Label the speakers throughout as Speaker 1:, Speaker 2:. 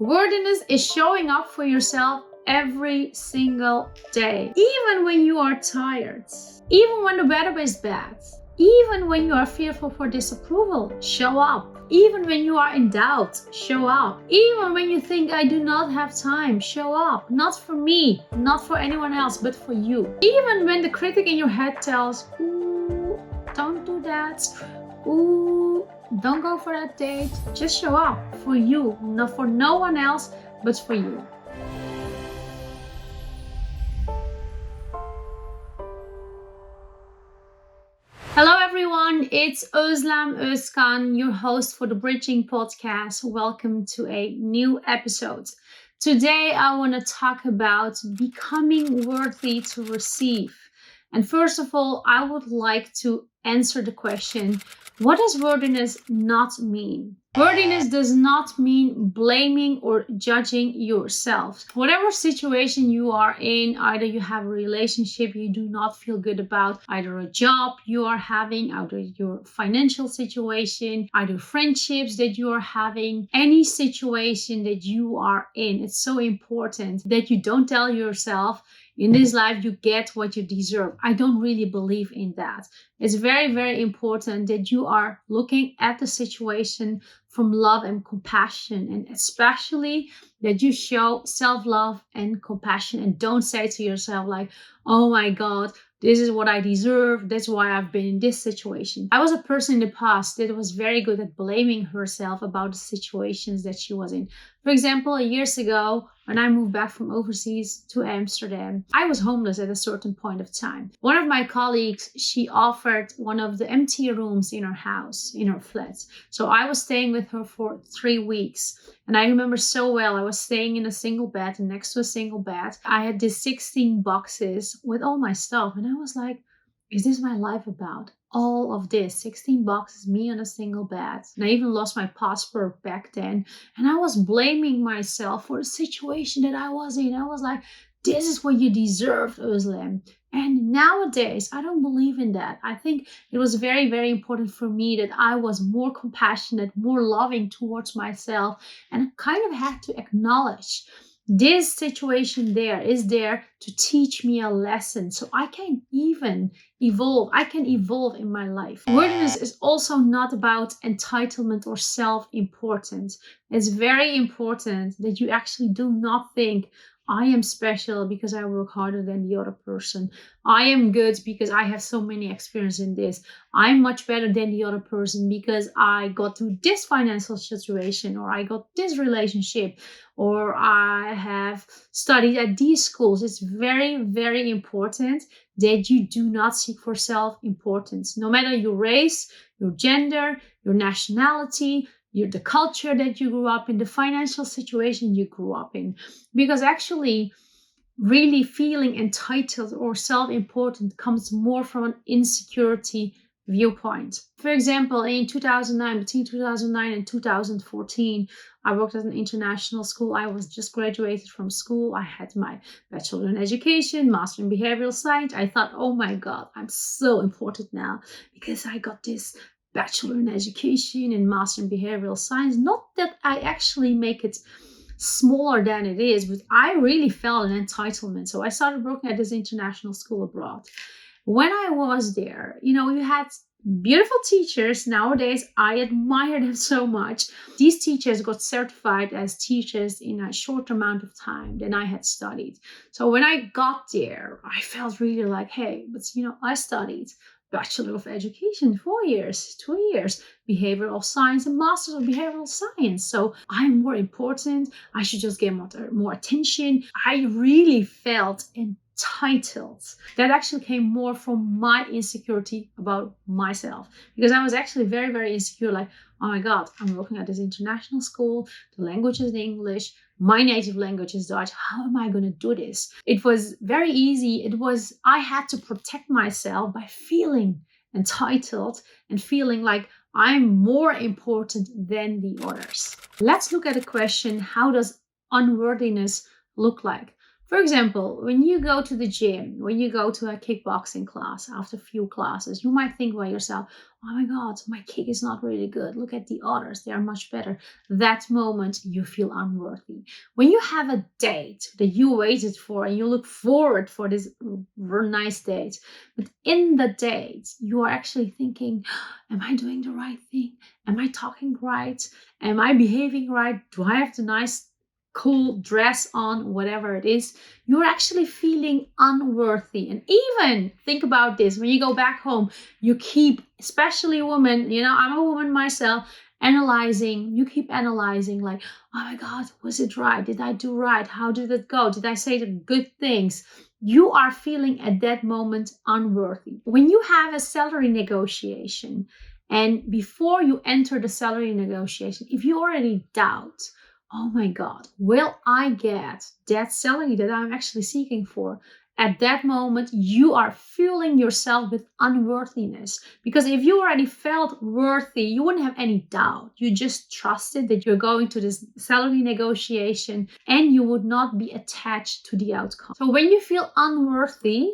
Speaker 1: Worthiness is showing up for yourself every single day. Even when you are tired, even when the weather is bad, even when you are fearful for disapproval, show up. Even when you are in doubt, show up. Even when you think I do not have time, show up. Not for me, not for anyone else, but for you. Even when the critic in your head tells, ooh, don't do that. Ooh, don't go for that date. Just show up for you, not for no one else, but for you. Hello everyone, it's Özlem Özkan, your host for the Bridging Podcast. Welcome to a new episode. Today I want to talk about becoming worthy to receive. And first of all, I would like to answer the question, what does worthiness not mean? Worthiness does not mean blaming or judging yourself. Whatever situation you are in, either you have a relationship you do not feel good about, either a job you are having, either your financial situation, either friendships that you are having, any situation that you are in, it's so important that you don't tell yourself, in this life, you get what you deserve. I don't really believe in that. It's very, very important that you are looking at the situation from love and compassion, and especially that you show self-love and compassion and don't say to yourself like, oh my God, this is what I deserve. That's why I've been in this situation. I was a person in the past that was very good at blaming herself about the situations that she was in. For example, years ago, when I moved back from overseas to Amsterdam, I was homeless at a certain point of time. One of my colleagues, she offered one of the empty rooms in her house, in her flat. So I was staying with her for 3 weeks. And I remember so well, I was staying in a single bed and next to a single bed. I had these 16 boxes with all my stuff. And I was like, is this my life about? All of this, 16 boxes, me on a single bed. And I even lost my passport back then. And I was blaming myself for the situation that I was in. I was like, this is what you deserve, Özlem. And nowadays, I don't believe in that. I think it was very, very important for me that I was more compassionate, more loving towards myself, and kind of had to acknowledge this situation there is there to teach me a lesson so I can even evolve. I can evolve in my life. Worthiness is also not about entitlement or self-importance. It's very important that you actually do not think I am special because I work harder than the other person. I am good because I have so many experience in this. I'm much better than the other person because I got through this financial situation, or I got this relationship, or I have studied at these schools. It's very, very important that you do not seek for self-importance. No matter your race, your gender, your nationality, the culture that you grew up in, the financial situation you grew up in. Because actually, really feeling entitled or self-important comes more from an insecurity viewpoint. For example, in 2009, between 2009 and 2014, I worked at an international school. I was just graduated from school. I had my bachelor in education, master in behavioral science. I thought, oh my God, I'm so important now because I got this bachelor in education and master in behavioral science. Not that I actually make it smaller than it is, but I really felt an entitlement. So I started working at this international school abroad. When I was there, you had beautiful teachers. Nowadays, I admire them so much. These teachers got certified as teachers in a short amount of time than I had studied. So when I got there, I felt really like, hey, but I studied Bachelor of Education, 4 years, 2 years, behavioral science, and Master of Behavioral Science. So I'm more important. I should just get more attention. I really felt entitled. That actually came more from my insecurity about myself, because I was actually very, very insecure. Like, oh my God, I'm working at this international school. The language is English. My native language is Dutch. How am I going to do this? It was very easy. I had to protect myself by feeling entitled and feeling like I'm more important than the others. Let's look at the question, how does unworthiness look like? For example, when you go to the gym, when you go to a kickboxing class, after a few classes, you might think by yourself, oh my God, my kick is not really good. Look at the others, they are much better. That moment, you feel unworthy. When you have a date that you waited for and you look forward for this nice date, but in the date, you are actually thinking, am I doing the right thing? Am I talking right? Am I behaving right? Do I have the nice cool dress on, whatever it is, you're actually feeling unworthy. And even think about this, when you go back home, you keep, especially women, I'm a woman myself, you keep analyzing like, oh my God, was it right? Did I do right? How did it go? Did I say the good things? You are feeling at that moment unworthy. When you have a salary negotiation, and before you enter the salary negotiation, if you already doubt, oh my God, will I get that salary that I'm actually seeking for? At that moment, you are fueling yourself with unworthiness. Because if you already felt worthy, you wouldn't have any doubt. You just trusted that you're going to this salary negotiation and you would not be attached to the outcome. So when you feel unworthy,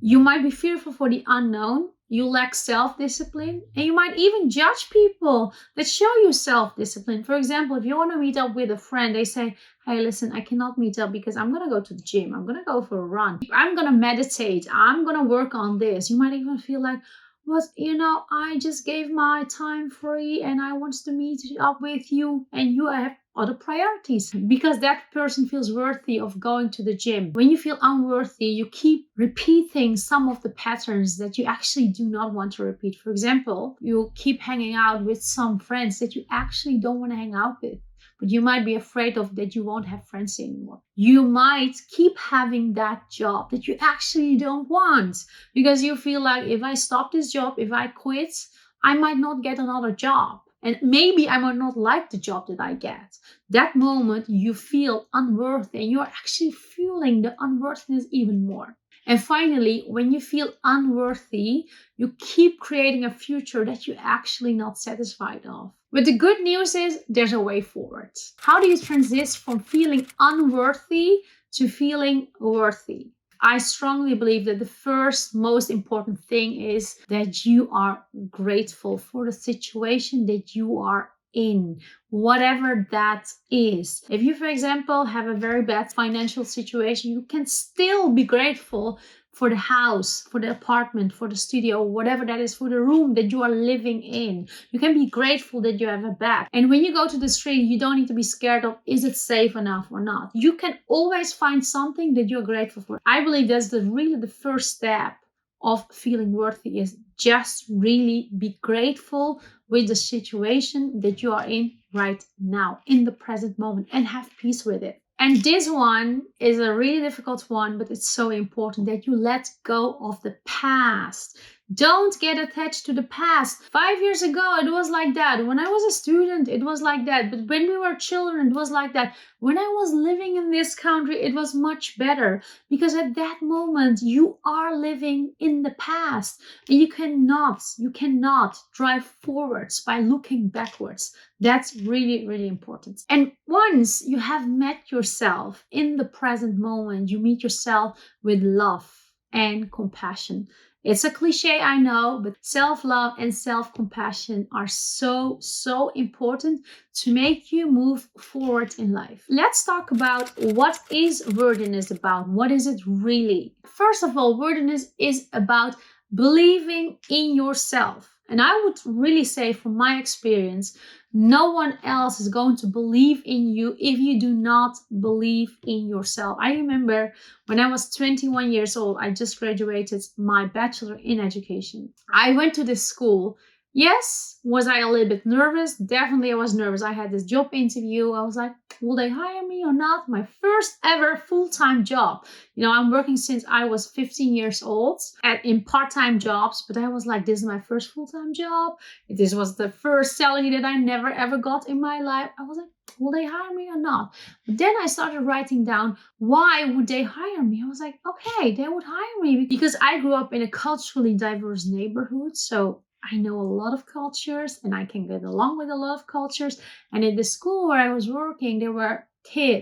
Speaker 1: you might be fearful for the unknown. You lack self-discipline, and you might even judge people that show you self-discipline. For example, if you want to meet up with a friend, they say, hey, listen, I cannot meet up because I'm going to go to the gym. I'm going to go for a run. I'm going to meditate. I'm going to work on this. You might even feel like, but I just gave my time free and I want to meet up with you, and you have other priorities, because that person feels worthy of going to the gym. When you feel unworthy, you keep repeating some of the patterns that you actually do not want to repeat. For example, you keep hanging out with some friends that you actually don't want to hang out with, but you might be afraid of that you won't have friends anymore. You might keep having that job that you actually don't want, because you feel like, if I stop this job, if I quit, I might not get another job. And maybe I might not like the job that I get. That moment you feel unworthy, and you're actually feeling the unworthiness even more. And finally, when you feel unworthy, you keep creating a future that you're actually not satisfied of. But the good news is there's a way forward. How do you transition from feeling unworthy to feeling worthy? I strongly believe that the first most important thing is that you are grateful for the situation that you are in, whatever that is. If you, for example, have a very bad financial situation, you can still be grateful for the house, for the apartment, for the studio, whatever that is, for the room that you are living in. You can be grateful that you have a bed. And when you go to the street, you don't need to be scared of, is it safe enough or not? You can always find something that you're grateful for. I believe that's really the first step of feeling worthy, is just really be grateful with the situation that you are in right now, in the present moment, and have peace with it. And this one is a really difficult one, but it's so important that you let go of the past. Don't get attached to the past. 5 years ago, it was like that. When I was a student, it was like that. But when we were children, it was like that. When I was living in this country, it was much better. Because at that moment, you are living in the past. And you cannot drive forwards by looking backwards. That's really, really important. And once you have met yourself in the present moment, you meet yourself with love and compassion. It's a cliche, I know, but self-love and self-compassion are so, so important to make you move forward in life. Let's talk about, what is worthiness about? What is it really? First of all, worthiness is about believing in yourself. And I would really say, from my experience, no one else is going to believe in you if you do not believe in yourself. I remember when I was 21 years old, I just graduated my bachelor in education. I went to this school. Yes, was I a little bit nervous? Definitely I was nervous. I had this job interview. I was like, will they hire me or not? My first ever full-time job. I'm working since I was 15 years old in part-time jobs, but I was like, this is my first full-time job. This was the first salary that I never ever got in my life. I was like, will they hire me or not? But then I started writing down, why would they hire me? I was like, okay, they would hire me because I grew up in a culturally diverse neighborhood. So I know a lot of cultures and I can get along with a lot of cultures. And in the school where I was working, there were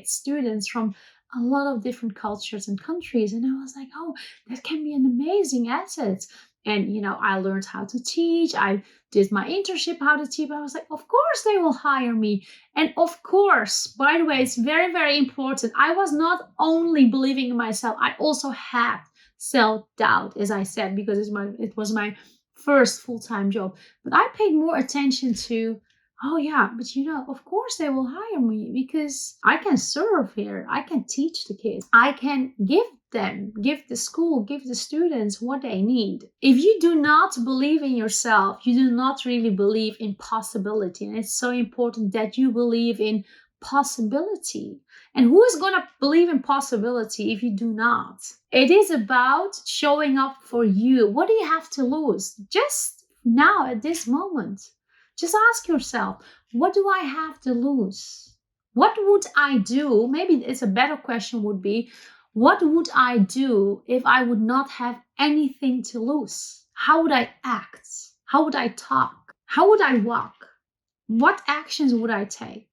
Speaker 1: students from a lot of different cultures and countries. And I was like, oh, that can be an amazing asset. And, I learned how to teach. I did my internship, how to teach. I was like, of course they will hire me. And of course, by the way, it's very, very important. I was not only believing in myself, I also had self-doubt, as I said, because it was my first full-time job. But I paid more attention to, oh yeah, but of course they will hire me because I can serve here. I can teach the kids. I can give the school, give the students what they need. If you do not believe in yourself, you do not really believe in possibility. And it's so important that you believe in possibility. And who is going to believe in possibility if you do not? It is about showing up for you. What do you have to lose? Just now at this moment. Just ask yourself, what do I have to lose? What would I do? Maybe it's a better question would be, what would I do if I would not have anything to lose? How would I act? How would I talk? How would I walk? What actions would I take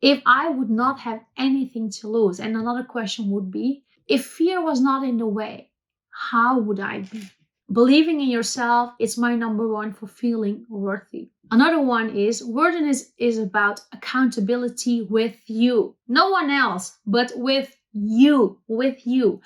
Speaker 1: if I would not have anything to lose? And another question would be, if fear was not in the way, how would I be? Believing in yourself is my number one for feeling worthy. Another one is worthiness is about accountability with you. No one else, but with you.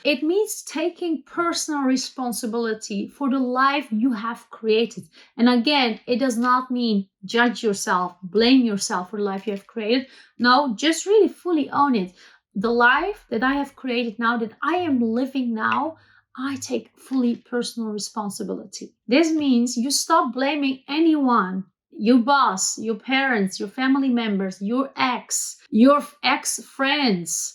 Speaker 1: It means taking personal responsibility for the life you have created. And again, it does not mean judge yourself, blame yourself for the life you have created. No, just really fully own it. The life that I have created now, that I am living now, I take fully personal responsibility. This means you stop blaming anyone, your boss, your parents, your family members, your ex-friends,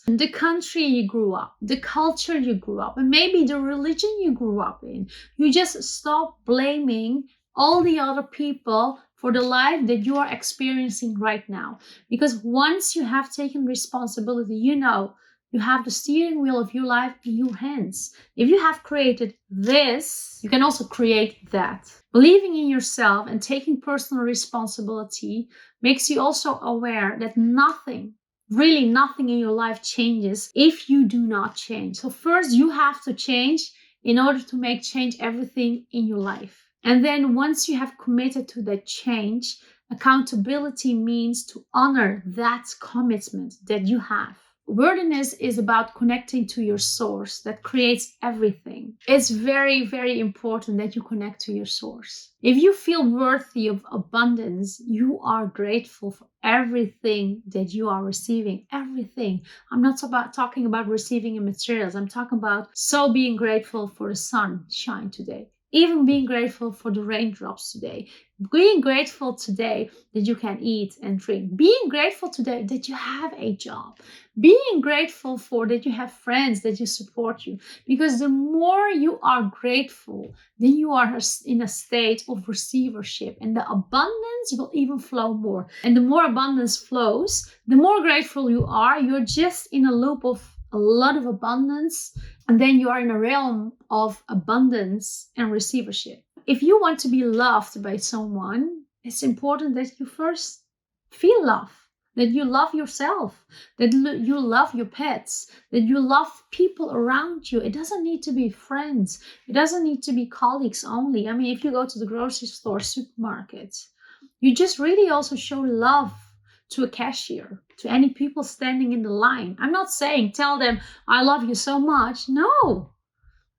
Speaker 1: the country you grew up, the culture you grew up, and maybe the religion you grew up in. You just stop blaming all the other people for the life that you are experiencing right now. Because once you have taken responsibility, you have the steering wheel of your life in your hands. If you have created this, you can also create that. Believing in yourself and taking personal responsibility makes you also aware that really nothing in your life changes if you do not change. So first you have to change in order to make change everything in your life. And then once you have committed to that change, accountability means to honor that commitment that you have. Worthiness is about connecting to your source that creates everything. It's very, very important that you connect to your source. If you feel worthy of abundance, you are grateful for everything that you are receiving. Everything. I'm not talking about receiving in materials. I'm talking about being grateful for the sunshine today. Even being grateful for the raindrops today. Being grateful today that you can eat and drink. Being grateful today that you have a job. Being grateful for that you have friends that you support you. Because the more you are grateful, then you are in a state of receivership. And the abundance will even flow more. And the more abundance flows, the more grateful you are. You're just in a loop of a lot of abundance. And then you are in a realm of abundance and receivership. If you want to be loved by someone, it's important that you first feel love, that you love yourself, that you love your pets, that you love people around you. It doesn't need to be friends. It doesn't need to be colleagues only. I mean, if you go to the grocery store, supermarket, you just really also show love to a cashier, to any people standing in the line. I'm not saying tell them I love you so much. No,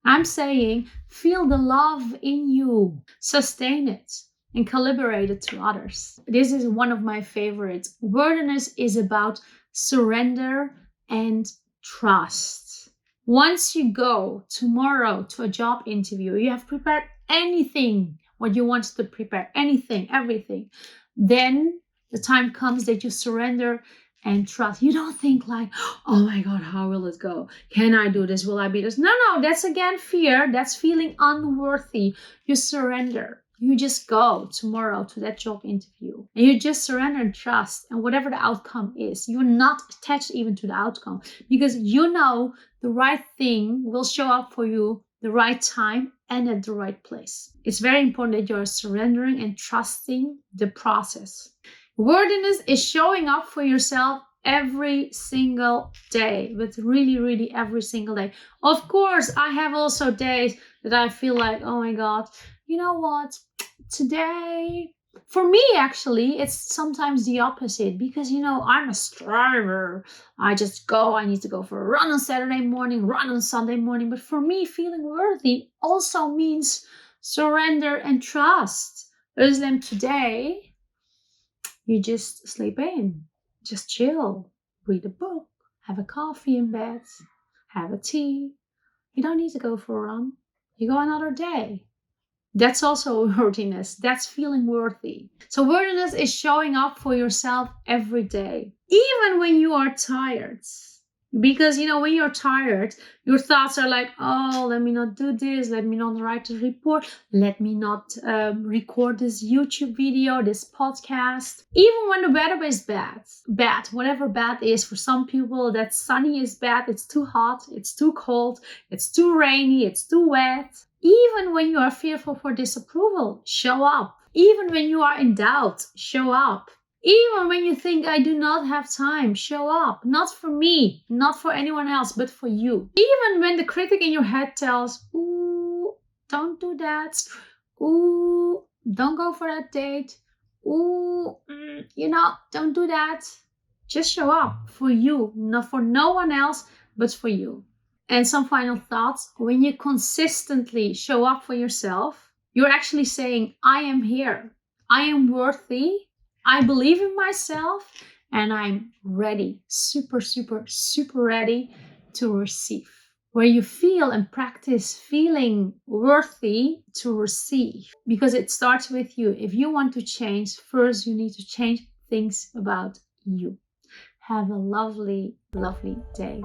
Speaker 1: I'm saying feel the love in you, sustain it, and calibrate it to others. This is one of my favorites. Worthiness is about surrender and trust. Once you go tomorrow to a job interview, you have prepared anything what you want to prepare, anything, everything. Then the time comes that you surrender and trust. You don't think like, oh my God, how will it go? Can I do this? Will I be this? No, that's again fear. That's feeling unworthy. You surrender. You just go tomorrow to that job interview and you just surrender and trust. And whatever the outcome is, you're not attached even to the outcome because you know the right thing will show up for you the right time and at the right place. It's very important that you're surrendering and trusting the process. Worthiness is showing up for yourself every single day, but really, really every single day. Of course, I have also days that I feel like, oh my God, you know what? Today, for me, actually, it's sometimes the opposite because, I'm a striver. I need to go for a run on Saturday morning, run on Sunday morning. But for me, feeling worthy also means surrender and trust. Özlem, today, you just sleep in, just chill, read a book, have a coffee in bed, have a tea. You don't need to go for a run. You go another day. That's also worthiness. That's feeling worthy. So worthiness is showing up for yourself every day, even when you are tired. Because, when you're tired, your thoughts are like, oh, let me not do this. Let me not write the report. Let me not record this YouTube video, this podcast. Even when the weather is bad, whatever bad is. For some people, that sunny is bad. It's too hot. It's too cold. It's too rainy. It's too wet. Even when you are fearful for disapproval, show up. Even when you are in doubt, show up. Even when you think I do not have time, show up. Not for me, not for anyone else, but for you. Even when the critic in your head tells, ooh, don't do that. Ooh, don't go for that date. Ooh, don't do that. Just show up for you, not for no one else, but for you. And some final thoughts. When you consistently show up for yourself, you're actually saying, I am here. I am worthy. I believe in myself. And I'm ready. Super, super, super ready to receive. Where you feel and practice feeling worthy to receive. Because it starts with you. If you want to change, first you need to change things about you. Have a lovely, lovely day.